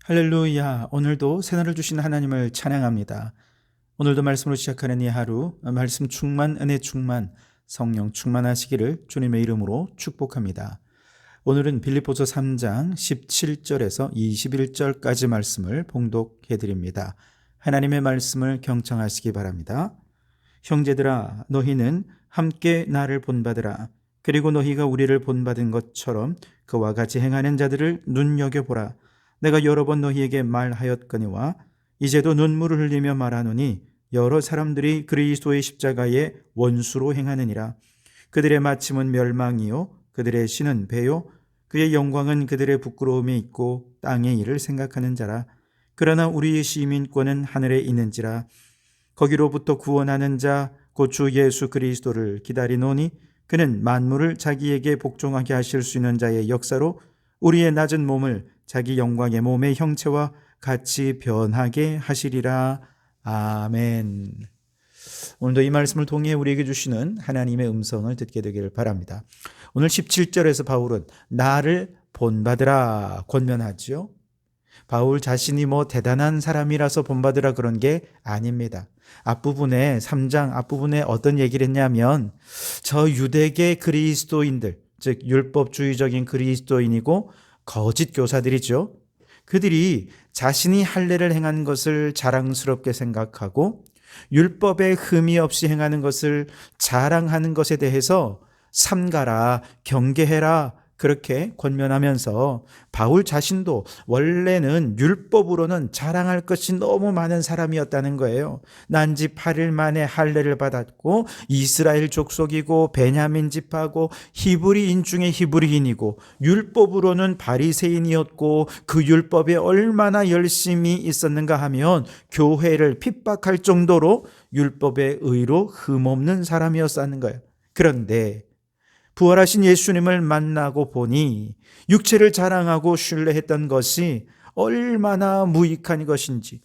할렐루야. 오늘도 새날을 주신 하나님을 찬양합니다. 오늘도 말씀으로 시작하는 이 하루, 말씀 충만, 은혜 충만, 성령 충만하시기를 주님의 이름으로 축복합니다. 오늘은 빌립보서 3장 17절에서 21절까지 말씀을 봉독해 드립니다. 하나님의 말씀을 경청하시기 바랍니다. 형제들아, 너희는 함께 나를 본받으라. 그리고 너희가 우리를 본받은 것처럼 그와 같이 행하는 자들을 눈여겨보라. 내가 여러 번 너희에게 말하였거니와 이제도 눈물을 흘리며 말하노니 여러 사람들이 그리스도의 십자가의 원수로 행하느니라. 그들의 마침은 멸망이요 그들의 신은 배요 그의 영광은 그들의 부끄러움에 있고 땅의 일을 생각하는 자라. 그러나 우리의 시민권은 하늘에 있는지라. 거기로부터 구원하는 자 곧 주 예수 그리스도를 기다리노니 그는 만물을 자기에게 복종하게 하실 수 있는 자의 역사로 우리의 낮은 몸을 자기 영광의 몸의 형체와 같이 변하게 하시리라. 아멘. 오늘도 이 말씀을 통해 우리에게 주시는 하나님의 음성을 듣게 되기를 바랍니다. 오늘 17절에서 바울은 나를 본받으라 권면하죠. 바울 자신이 대단한 사람이라서 본받으라 그런 게 아닙니다. 앞부분에 3장 앞부분에 어떤 얘기를 했냐면 저 유대계 그리스도인들, 즉 율법주의적인 그리스도인이고 거짓 교사들이죠. 그들이 자신이 할례를 행한 것을 자랑스럽게 생각하고 율법에 흠이 없이 행하는 것을 자랑하는 것에 대해서 삼가라, 경계해라 그렇게 권면하면서 바울 자신도 원래는 율법으로는 자랑할 것이 너무 많은 사람이었다는 거예요. 난지 8일 만에 할례를 받았고 이스라엘 족속이고 베냐민 지파고 히브리인 중에 히브리인이고 율법으로는 바리새인이었고 그 율법에 얼마나 열심히 있었는가 하면 교회를 핍박할 정도로 율법의 의로 흠없는 사람이었다는 거예요. 그런데 부활하신 예수님을 만나고 보니 육체를 자랑하고 신뢰했던 것이 얼마나 무익한 것인지,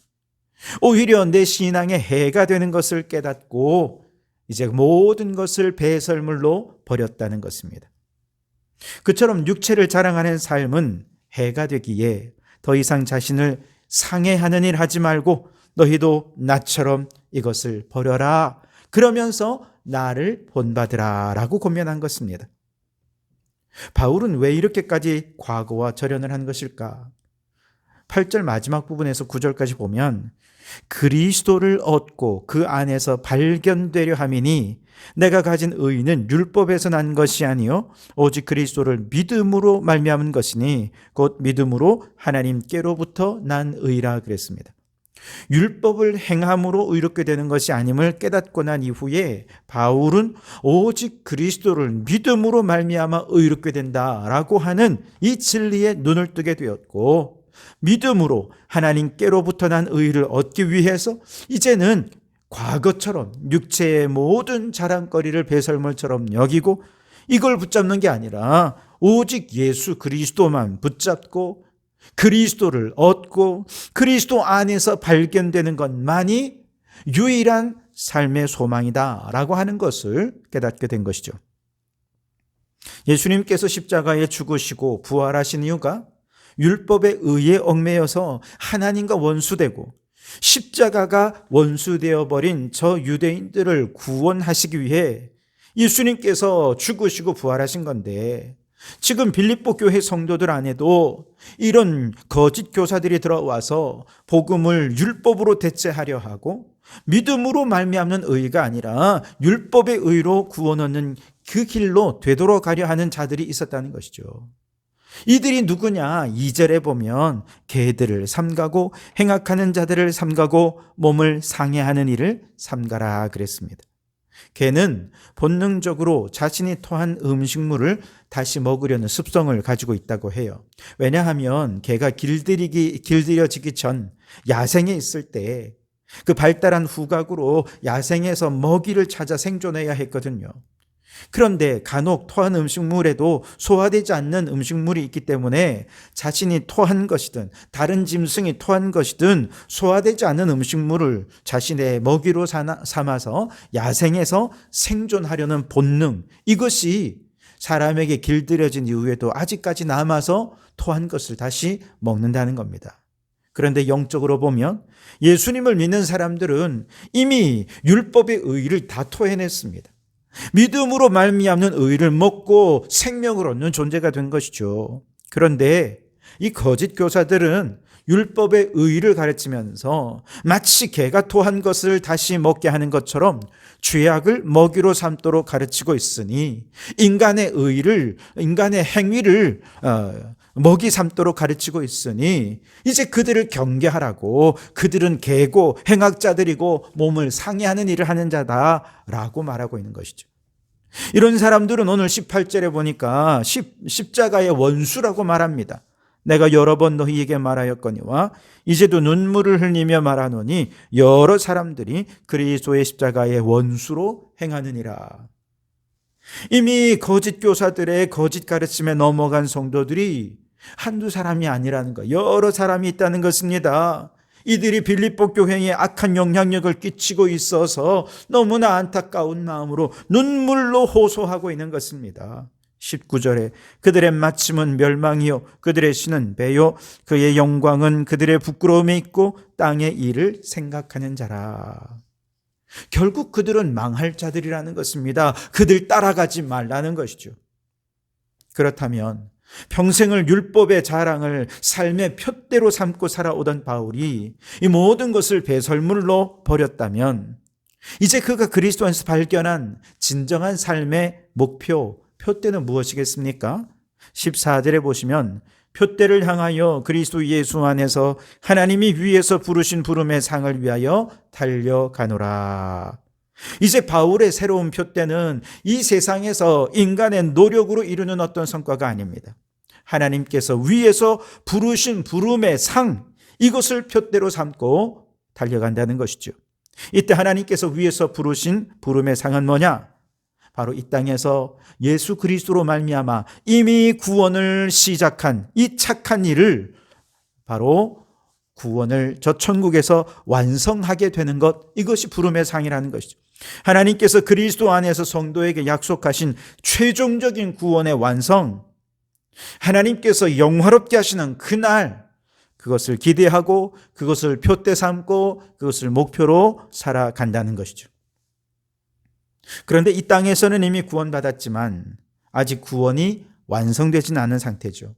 오히려 내 신앙에 해가 되는 것을 깨닫고 이제 모든 것을 배설물로 버렸다는 것입니다. 그처럼 육체를 자랑하는 삶은 해가 되기에 더 이상 자신을 상해하는 일 하지 말고 너희도 나처럼 이것을 버려라. 그러면서 나를 본받으라 라고 권면한 것입니다. 바울은 왜 이렇게까지 과거와 절연을 한 것일까? 8절 마지막 부분에서 9절까지 보면 그리스도를 얻고 그 안에서 발견되려 함이니 내가 가진 의는 율법에서 난 것이 아니요 오직 그리스도를 믿음으로 말미암은 것이니 곧 믿음으로 하나님께로부터 난 의라 그랬습니다. 율법을 행함으로 의롭게 되는 것이 아님을 깨닫고 난 이후에 바울은 오직 그리스도를 믿음으로 말미암아 의롭게 된다라고 하는 이 진리에 눈을 뜨게 되었고 믿음으로 하나님께로부터 난 의를 얻기 위해서 이제는 과거처럼 육체의 모든 자랑거리를 배설물처럼 여기고 이걸 붙잡는 게 아니라 오직 예수 그리스도만 붙잡고 그리스도를 얻고 그리스도 안에서 발견되는 것만이 유일한 삶의 소망이다라고 하는 것을 깨닫게 된 것이죠. 예수님께서 십자가에 죽으시고 부활하신 이유가 율법에 의해 얽매여서 하나님과 원수되고 십자가가 원수되어 버린 저 유대인들을 구원하시기 위해 예수님께서 죽으시고 부활하신 건데 지금 빌립보 교회 성도들 안에도 이런 거짓 교사들이 들어와서 복음을 율법으로 대체하려 하고 믿음으로 말미암는 의가 아니라 율법의 의로 구원 얻는 그 길로 되돌아가려 하는 자들이 있었다는 것이죠. 이들이 누구냐? 2절에 보면 개들을 삼가고 행악하는 자들을 삼가고 몸을 상해하는 일을 삼가라 그랬습니다. 개는 본능적으로 자신이 토한 음식물을 다시 먹으려는 습성을 가지고 있다고 해요. 왜냐하면 개가 길들여지기 전 야생에 있을 때 그 발달한 후각으로 야생에서 먹이를 찾아 생존해야 했거든요. 그런데 간혹 토한 음식물에도 소화되지 않는 음식물이 있기 때문에 자신이 토한 것이든 다른 짐승이 토한 것이든 소화되지 않는 음식물을 자신의 먹이로 삼아서 야생에서 생존하려는 본능, 이것이 사람에게 길들여진 이후에도 아직까지 남아서 토한 것을 다시 먹는다는 겁니다. 그런데 영적으로 보면 예수님을 믿는 사람들은 이미 율법의 의의를 다 토해냈습니다. 믿음으로 말미암는 의를 먹고 생명을 얻는 존재가 된 것이죠. 그런데 이 거짓 교사들은 율법의 의를 가르치면서 마치 개가 토한 것을 다시 먹게 하는 것처럼 죄악을 먹이로 삼도록 가르치고 있으니 인간의 행위를 먹이 삼도록 가르치고 있으니 이제 그들을 경계하라고, 그들은 개고 행악자들이고 몸을 상해하는 일을 하는 자다라고 말하고 있는 것이죠. 이런 사람들은 오늘 18절에 보니까 십자가의 원수라고 말합니다. 내가 여러 번 너희에게 말하였거니와 이제도 눈물을 흘리며 말하노니 여러 사람들이 그리스도의 십자가의 원수로 행하느니라. 이미 거짓 교사들의 거짓 가르침에 넘어간 성도들이 한두 사람이 아니라는 것, 여러 사람이 있다는 것입니다. 이들이 빌립보 교회에 악한 영향력을 끼치고 있어서 너무나 안타까운 마음으로 눈물로 호소하고 있는 것입니다. 19절에 그들의 마침은 멸망이요 그들의 신은 배요 그의 영광은 그들의 부끄러움에 있고 땅의 일을 생각하는 자라. 결국 그들은 망할 자들이라는 것입니다. 그들 따라가지 말라는 것이죠. 그렇다면 평생을 율법의 자랑을 삶의 푯대로 삼고 살아오던 바울이 이 모든 것을 배설물로 버렸다면 이제 그가 그리스도 안에서 발견한 진정한 삶의 목표, 푯대는 무엇이겠습니까? 14절에 보시면 푯대를 향하여 그리스도 예수 안에서 하나님이 위에서 부르신 부름의 상을 위하여 달려가노라. 이제 바울의 새로운 푯대는 이 세상에서 인간의 노력으로 이루는 어떤 성과가 아닙니다. 하나님께서 위에서 부르신 부름의 상, 이것을 푯대로 삼고 달려간다는 것이죠. 이때 하나님께서 위에서 부르신 부름의 상은 뭐냐? 바로 이 땅에서 예수 그리스도로 말미암아 이미 구원을 시작한 이 착한 일을 바로 구원을 저 천국에서 완성하게 되는 것, 이것이 부름의 상이라는 것이죠. 하나님께서 그리스도 안에서 성도에게 약속하신 최종적인 구원의 완성, 하나님께서 영화롭게 하시는 그날, 그것을 기대하고 그것을 푯대 삼고 그것을 목표로 살아간다는 것이죠. 그런데 이 땅에서는 이미 구원받았지만 아직 구원이 완성되지는 않은 상태죠.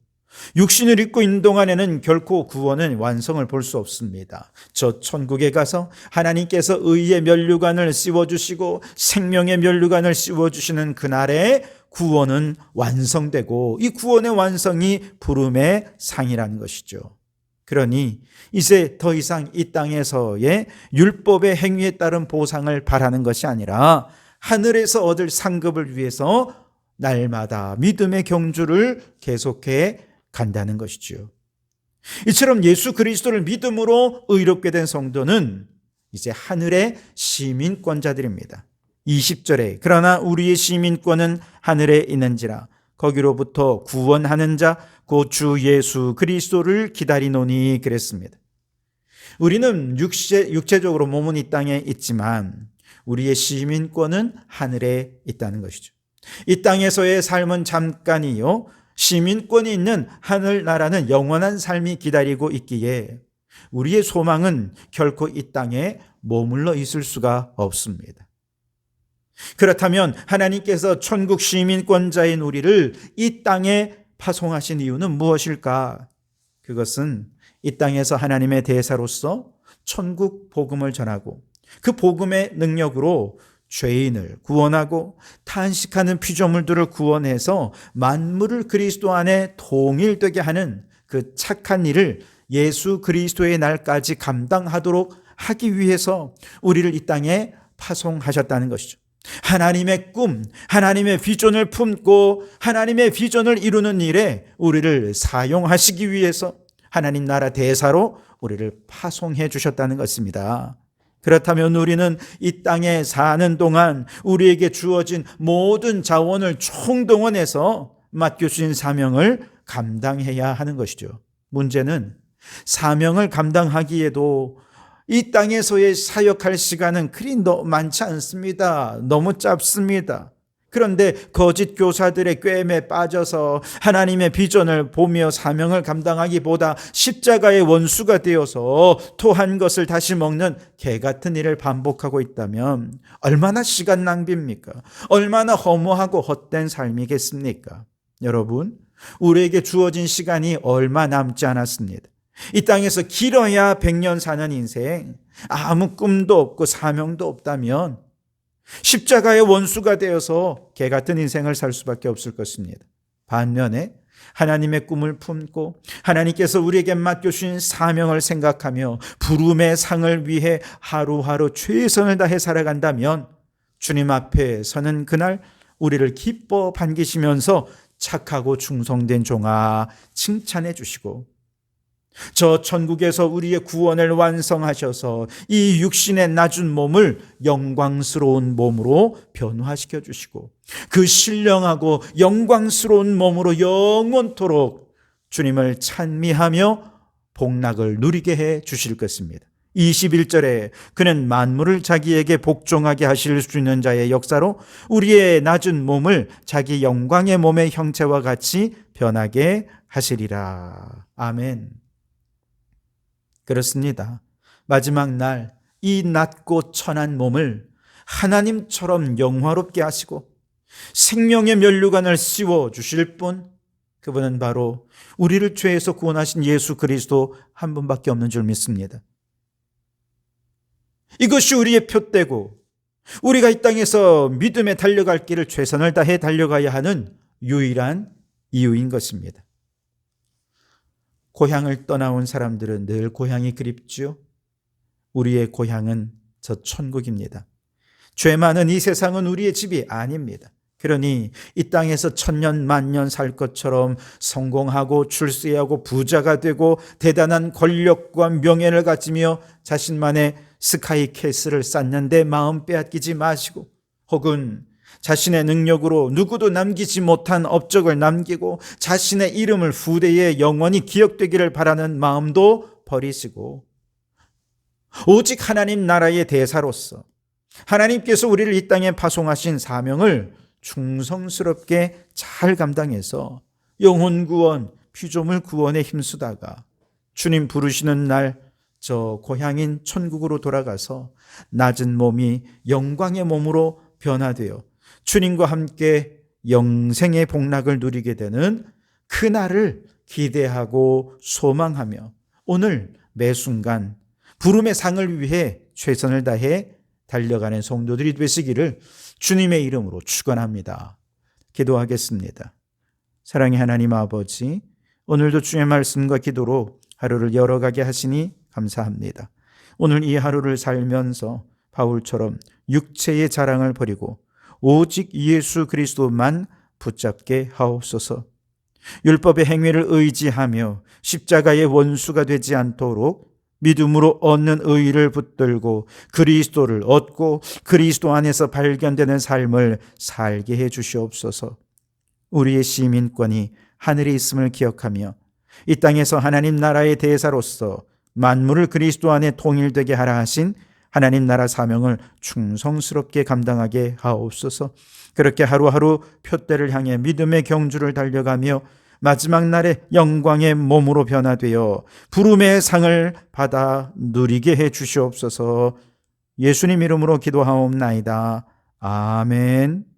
육신을 입고 있는 동안에는 결코 구원은 완성을 볼 수 없습니다. 저 천국에 가서 하나님께서 의의 면류관을 씌워주시고 생명의 면류관을 씌워주시는 그날에 구원은 완성되고 이 구원의 완성이 부름의 상이라는 것이죠. 그러니 이제 더 이상 이 땅에서의 율법의 행위에 따른 보상을 바라는 것이 아니라 하늘에서 얻을 상급을 위해서 날마다 믿음의 경주를 계속해 간다는 것이죠. 이처럼 예수 그리스도를 믿음으로 의롭게 된 성도는 이제 하늘의 시민권자들입니다. 20절에 그러나 우리의 시민권은 하늘에 있는지라 거기로부터 구원하는 자 곧 주 예수 그리스도를 기다리노니 그랬습니다. 우리는 육체적으로 몸은 이 땅에 있지만 우리의 시민권은 하늘에 있다는 것이죠. 이 땅에서의 삶은 잠깐이요 시민권이 있는 하늘나라는 영원한 삶이 기다리고 있기에 우리의 소망은 결코 이 땅에 머물러 있을 수가 없습니다. 그렇다면 하나님께서 천국 시민권자인 우리를 이 땅에 파송하신 이유는 무엇일까? 그것은 이 땅에서 하나님의 대사로서 천국 복음을 전하고 그 복음의 능력으로 죄인을 구원하고 탄식하는 피조물들을 구원해서 만물을 그리스도 안에 통일되게 하는 그 착한 일을 예수 그리스도의 날까지 감당하도록 하기 위해서 우리를 이 땅에 파송하셨다는 것이죠. 하나님의 꿈, 하나님의 비전을 품고 하나님의 비전을 이루는 일에 우리를 사용하시기 위해서 하나님 나라 대사로 우리를 파송해 주셨다는 것입니다. 그렇다면 우리는 이 땅에 사는 동안 우리에게 주어진 모든 자원을 총동원해서 맡겨주신 사명을 감당해야 하는 것이죠. 문제는 사명을 감당하기에도 이 땅에서의 사역할 시간은 그리 많지 않습니다. 너무 짧습니다. 그런데 거짓 교사들의 꿰매에 빠져서 하나님의 비전을 보며 사명을 감당하기보다 십자가의 원수가 되어서 토한 것을 다시 먹는 개 같은 일을 반복하고 있다면 얼마나 시간 낭비입니까? 얼마나 허무하고 헛된 삶이겠습니까? 여러분, 우리에게 주어진 시간이 얼마 남지 않았습니다. 이 땅에서 길어야 100년 사는 인생, 아무 꿈도 없고 사명도 없다면 십자가의 원수가 되어서 개 같은 인생을 살 수밖에 없을 것입니다. 반면에 하나님의 꿈을 품고 하나님께서 우리에게 맡겨주신 사명을 생각하며 부름의 상을 위해 하루하루 최선을 다해 살아간다면 주님 앞에 서는 그날 우리를 기뻐 반기시면서 착하고 충성된 종아 칭찬해 주시고 저 천국에서 우리의 구원을 완성하셔서 이 육신의 낮은 몸을 영광스러운 몸으로 변화시켜 주시고 그 신령하고 영광스러운 몸으로 영원토록 주님을 찬미하며 복락을 누리게 해 주실 것입니다. 21절에 그는 만물을 자기에게 복종하게 하실 수 있는 자의 역사로 우리의 낮은 몸을 자기 영광의 몸의 형체와 같이 변하게 하시리라. 아멘. 그렇습니다. 마지막 날 이 낮고 천한 몸을 하나님처럼 영화롭게 하시고 생명의 면류관을 씌워 주실 분, 그분은 바로 우리를 죄에서 구원하신 예수 그리스도 한 분밖에 없는 줄 믿습니다. 이것이 우리의 표대고 우리가 이 땅에서 믿음에 달려갈 길을 최선을 다해 달려가야 하는 유일한 이유인 것입니다. 고향을 떠나온 사람들은 늘 고향이 그립지요. 우리의 고향은 저 천국입니다. 죄 많은 이 세상은 우리의 집이 아닙니다. 그러니 이 땅에서 천년 만년 살 것처럼 성공하고 출세하고 부자가 되고 대단한 권력과 명예를 가지며 자신만의 스카이캐슬을 쌓는데 마음 빼앗기지 마시고 혹은 자신의 능력으로 누구도 남기지 못한 업적을 남기고 자신의 이름을 후대에 영원히 기억되기를 바라는 마음도 버리시고 오직 하나님 나라의 대사로서 하나님께서 우리를 이 땅에 파송하신 사명을 충성스럽게 잘 감당해서 영혼 구원, 피조물 구원에 힘쓰다가 주님 부르시는 날 저 고향인 천국으로 돌아가서 낮은 몸이 영광의 몸으로 변화되어 주님과 함께 영생의 복락을 누리게 되는 그날을 기대하고 소망하며 오늘 매 순간 부름의 상을 위해 최선을 다해 달려가는 성도들이 되시기를 주님의 이름으로 축원합니다. 기도하겠습니다. 사랑의 하나님 아버지, 오늘도 주의 말씀과 기도로 하루를 열어가게 하시니 감사합니다. 오늘 이 하루를 살면서 바울처럼 육체의 자랑을 버리고 오직 예수 그리스도만 붙잡게 하옵소서. 율법의 행위를 의지하며 십자가의 원수가 되지 않도록 믿음으로 얻는 의의를 붙들고 그리스도를 얻고 그리스도 안에서 발견되는 삶을 살게 해 주시옵소서. 우리의 시민권이 하늘에 있음을 기억하며 이 땅에서 하나님 나라의 대사로서 만물을 그리스도 안에 통일되게 하라 하신 하나님 나라 사명을 충성스럽게 감당하게 하옵소서. 그렇게 하루하루 표대를 향해 믿음의 경주를 달려가며 마지막 날에 영광의 몸으로 변화되어 부름의 상을 받아 누리게 해 주시옵소서. 예수님 이름으로 기도하옵나이다. 아멘.